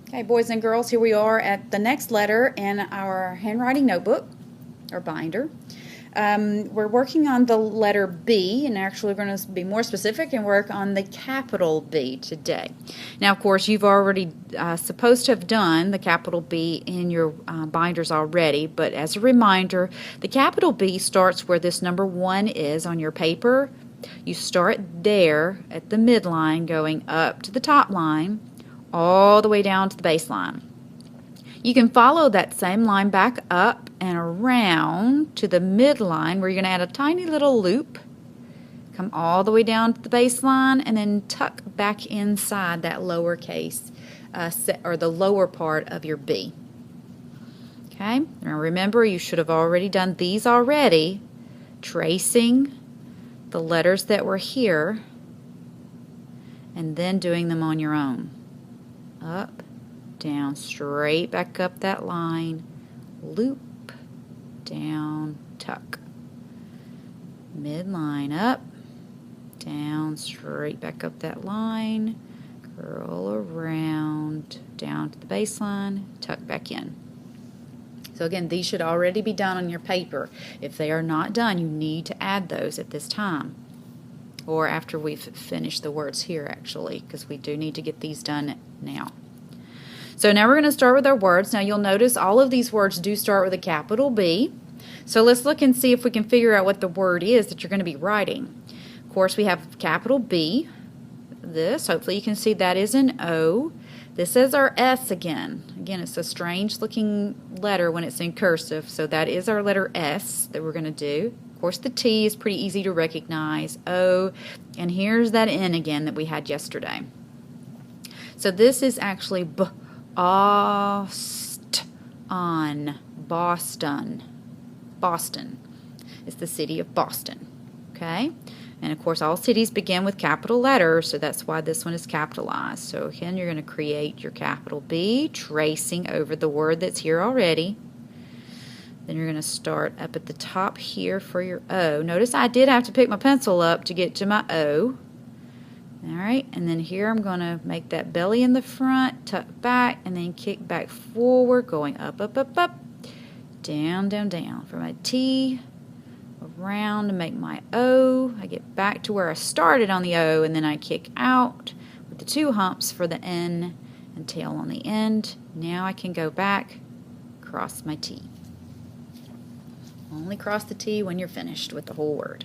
Okay, boys and girls, here we are at the next letter in our handwriting notebook or binder. We're working on the letter B, and actually we're going to be more specific and work on the capital B today. Now, of course, you've already supposed to have done the capital B in your binders already, but as a reminder, the capital B starts where this number 1 is on your paper. You start there at the midline, going up to the top line, all the way down to the baseline. You can follow that same line back up and around to the midline where you're going to add a tiny little loop, come all the way down to the baseline, and then tuck back inside that lowercase or the lower part of your B. Okay, now remember, you should have already done these already, tracing the letters that were here and then doing them on your own. Up, down, straight back up that line, loop, down, tuck. Midline, up, down, straight back up that line, curl around, down to the baseline, tuck back in. So again, these should already be done on your paper. If they are not done, you need to add those at this time, or after we've finished the words here actually, because we do need to get these done now. So now we're going to start with our words. Now you'll notice all of these words do start with a capital B. So let's look and see if we can figure out what the word is that you're going to be writing. Of course, we have capital B. This, hopefully you can see that is an O. This is our S again. Again, it's a strange looking letter when it's in cursive, so that is our letter S that we're going to do. Of course, the T is pretty easy to recognize. O, and here's that N again that we had yesterday. So this is actually Boston. Boston is the city of Boston. Okay? And of course, all cities begin with capital letters, so that's why this one is capitalized. So again, you're going to create your capital B, tracing over the word that's here already. Then you're going to start up at the top here for your O. Notice I did have to pick my pencil up to get to my O. Alright, and then here I'm going to make that belly in the front, tuck back, and then kick back forward, going up, up, up, up, down, down, down. For my T, around to make my O. I get back to where I started on the O, and then I kick out with the 2 humps for the N and tail on the end. Now I can go back, cross my T. Only cross the T when you're finished with the whole word.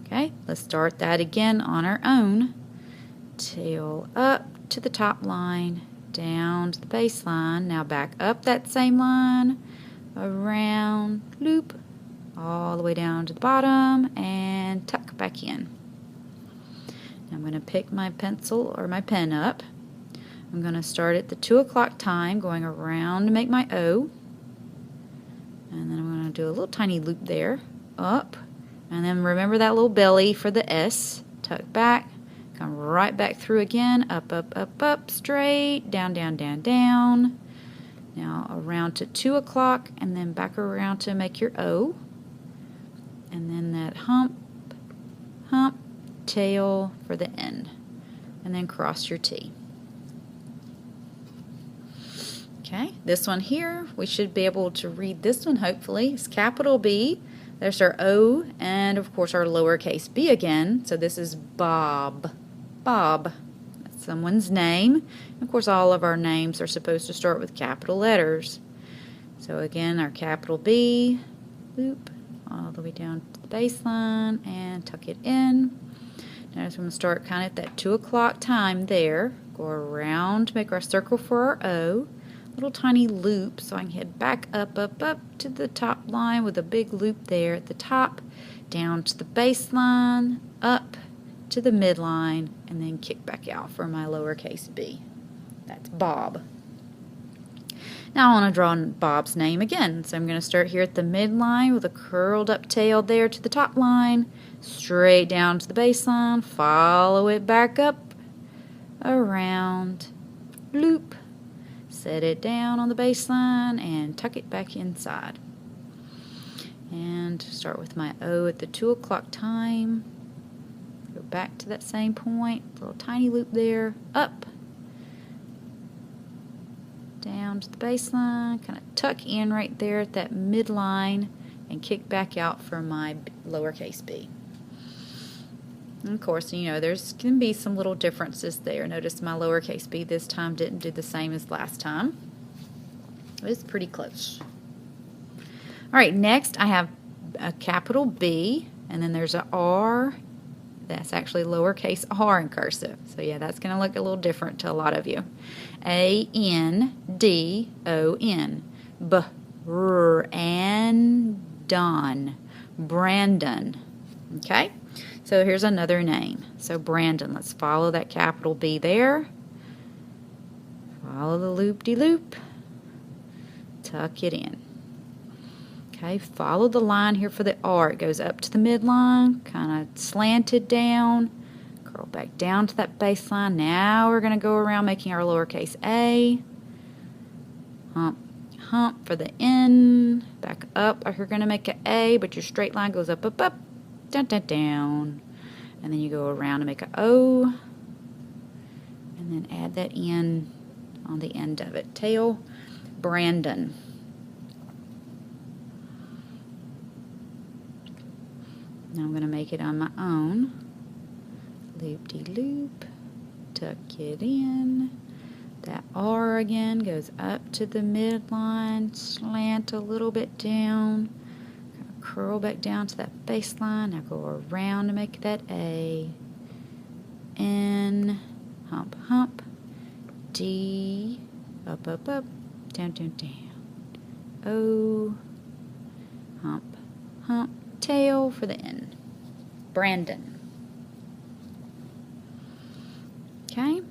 Okay, let's start that again on our own. Tail up to the top line, down to the baseline. Now back up that same line, around, loop, all the way down to the bottom, and tuck back in. Now I'm going to pick my pencil or my pen up. I'm going to start at the 2 o'clock time, going around to make my O. And then I'm going to do a little tiny loop there, up. And then remember that little belly for the S. Tuck back, come right back through again, up, up, up, up, straight, down, down, down, down. Now around to 2 o'clock, and then back around to make your O. And then that hump, hump, tail for the N. And then cross your T. Okay, this one here, we should be able to read this one hopefully. It's capital B. There's our O, and of course our lowercase b again. So this is Bob. Bob. That's someone's name. Of course, all of our names are supposed to start with capital letters. So again, our capital B, loop, all the way down to the baseline, and tuck it in. Notice we're going to start kind of at that 2 o'clock time there. Go around to make our circle for our O. Little tiny loop, so I can head back up, up, up to the top line with a big loop there at the top, down to the baseline, up to the midline, and then kick back out for my lowercase b. That's Bob. Now I want to draw Bob's name again, so I'm going to start here at the midline with a curled up tail there to the top line, straight down to the baseline, follow it back up, around, loop, set it down on the baseline, and tuck it back inside. And start with my O at the 2 o'clock time. Go back to that same point, little tiny loop there, up, down to the baseline, kind of tuck in right there at that midline, and kick back out for my lowercase b. And of course, you know, there's can be some little differences there. Notice my lowercase b this time didn't do the same as last time. It's pretty close. All right, next I have a capital B, and then there's a R. That's actually lowercase r in cursive. So yeah, that's going to look a little different to a lot of you. A-N-D-O-N. Brandon. Brandon. Okay? So here's another name. So Brandon. Let's follow that capital B there. Follow the loop-de-loop. Tuck it in. Okay, follow the line here for the R. It goes up to the midline, kind of slanted down, curl back down to that baseline. Now we're going to go around making our lowercase a. Hump, hump for the N. Back up like you're going to make an A, but your straight line goes up, up, up, down, down, down. And then you go around to make an O. And then add that N on the end of it. Tail, Brandon. Now I'm going to make it on my own. Loop-de-loop. Tuck it in. That R again goes up to the midline. Slant a little bit down. Kind of curl back down to that baseline. Now go around to make that A. N. Hump, hump. D. Up, up, up. Down, down, down. O. Hump, hump. Tail for the N. Brandon. Okay.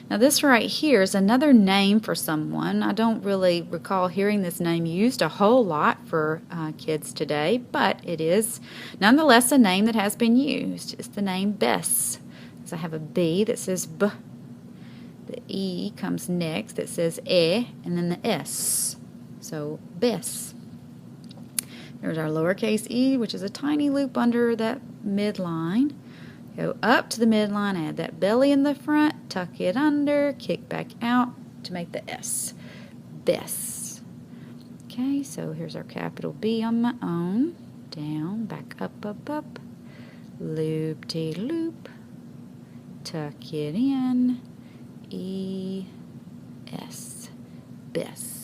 Now this right here is another name for someone. I don't really recall hearing this name used a whole lot for kids today, but it is nonetheless a name that has been used. It's the name Bess. So I have a B that says B. The E comes next that says E, and then the S. So Bess. There's our lowercase e, which is a tiny loop under that midline. Go up to the midline, add that belly in the front, tuck it under, kick back out to make the S. Bess. Okay, so here's our capital B on my own. Down, back up, up, up. Loop-de-loop. Tuck it in. E-S. Bess.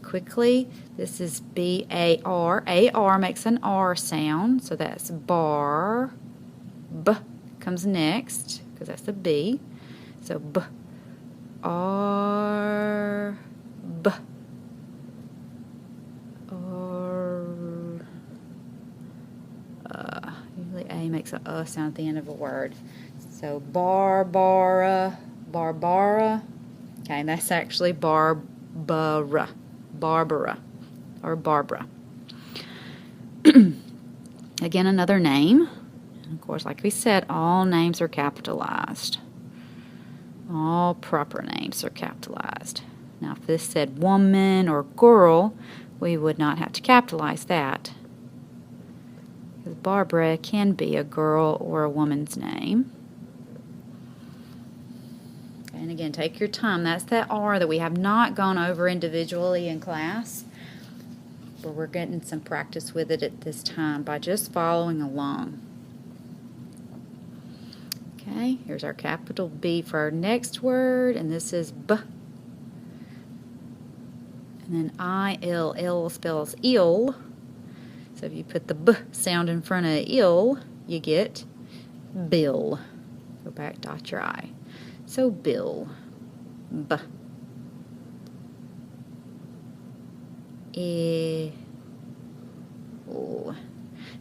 Quickly, this is B-A-R. A-R makes an R sound, so that's bar. B comes next, because that's a B. So B. R. B. R. Usually A makes a sound at the end of a word. So Barbara. Barbara. Okay, and that's actually Barbara. Barbara or Barbara. Again, another name. And of course, like we said, all names are capitalized. All proper names are capitalized. Now, if this said woman or girl, we would not have to capitalize that. Because Barbara can be a girl or a woman's name. And again, take your time. That's that R that we have not gone over individually in class, but we're getting some practice with it at this time by just following along. Okay, here's our capital B for our next word, and this is B. And then I-L. L spells ill. So if you put the B sound in front of ill, you get bill. Go back, dot your I. So bill. B. E. O.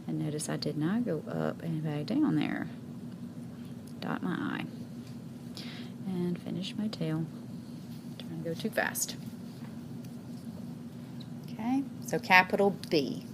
And notice I did not go up and back down there. Dot my I. And finish my tail. Trying to go too fast. Okay, so capital B.